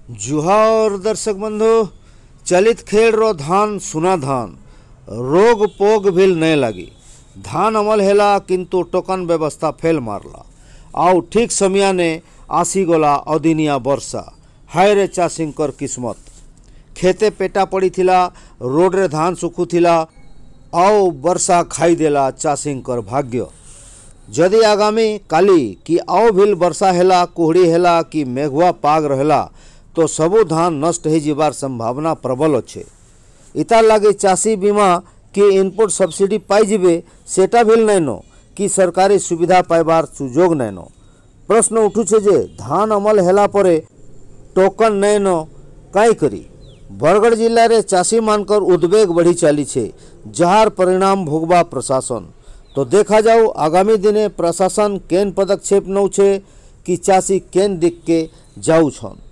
जुहार दर्शक बंधु, चलित खेड़ रो धान सुना धान रोग पोग भी नहीं लगी। धान अमल हेला किंतु टोकन व्यवस्था फेल मारला। आउ ठीक समय ने आसी गला अदिनिया वर्षा। हाय रे चाषींकर किस्मत। खेते पेटा पड़ी थिला, रोड रे धान सुखुथिला, आउ वर्षा खाई देला चाषींकर भाग्य। जदि आगामी काली कि आउ भी वर्षा हेला, कुहड़ी हेला कि मेघुआ पाग रहला तो सबु धान नष्ट हो जीवार संभावना प्रबल अच्छे। इतार लगे चाषी बीमा कि इनपुट सब्सिडी पाई जिबे सेटा भी नैनो कि सरकारी सुविधा पाइबार सुजोग नैनो। प्रश्न उठुछे जे धान अमल हेला परे टोकन नैनो काई करी। बरगढ़ जिले में चाषी मानकर उद्वेग बढ़ी चली छे, जार परिणाम भोगबा प्रशासन। तो देखा जाऊ आगामी दिने प्रशासन केन पदक्षेप नौछे कि चाषी केन दिख के जाऊ छन।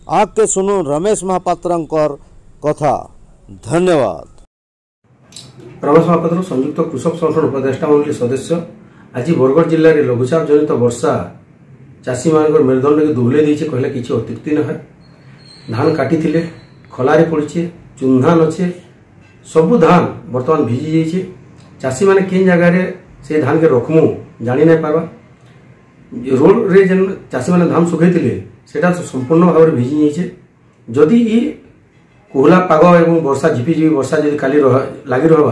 आग के सुनु रमेश महापात्रंकर कथा। धन्यवाद। रमेश महापात्र संयुक्त कृषक संगठन उपदेष्टा मंडली सदस्य। आज बरगढ़ जिले में लघुचाप जनित वर्षा चाषी मान मेरुदंड के दुहले दी कहले किसी अत्युक्ति न है। धान काटी थिले खलारे पड़ी चुन धान अच्छे, सबू धान बर्तमान भिजी जाइए। चाषी मैंने किन जगह से धान के रखमु जानी नहीं पार्बा। रोड रे जेन चाषी मैंने धान सुखई सेटा संपूर्ण भाव में भिजी जाइए। जदि ये कोहला पाग एवं वर्षा झिपिझिपि वर्षा जदि काली लगी रहा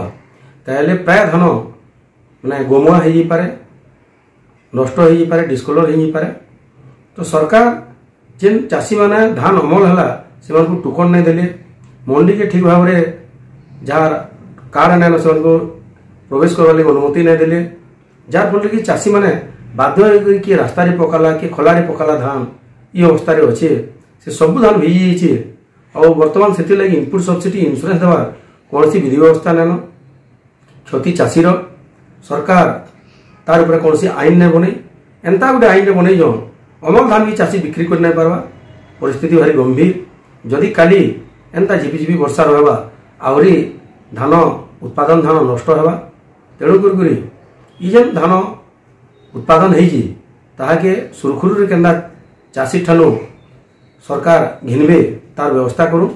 ताहले प्राय धान माने गमुआ हो पारे, नष्ट हो पारे, डिस्कलर हो पारे। तो सरकार जेन चाषी मैंने धान अमल है से टोकन नहीं देले, मंडी के ठीक भाव में जार कार्ड नाइन से प्रवेश करवा लगे अनुमति नहीं देले, जार फल कि चाषी मैंने बाध्य किए रास्ता पकाला कि खलारे पकाला धान ये अवस्था अच्छे। से सब धान भिजी जाइए और बर्तमान से लगे इनपुट सब्सिडी इंश्योरेंस देवार कौन सी विधि व्यवस्था नाइन। क्षति चाषीर सरकार तार ऊपर कौन सी आईन नहीं बन एंता गोटे आईन बन जो अमल धान भी चाषी बिक्री कर नहीं पार्बा। परिस्थिति भारी गंभीर। जदि काली एंता झिपिझिपि वर्षा रहा आहरी धान उत्पादन धान नष्ट होगा। तेणुक जेन धान उत्पादन होके सुरखुरु केन्दा चाषी ठानु सरकार घिनबे तार व्यवस्था करूँ।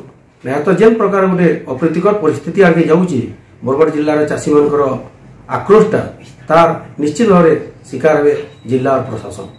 नहीं तो जेन प्रकार गोटे अप्रीतिकर परिस्थिति आगे जाऊँगी बरगढ़ जिलार चाषी मान आक्रोशटा तार निश्चित भाव शिकार हे जिला प्रशासन।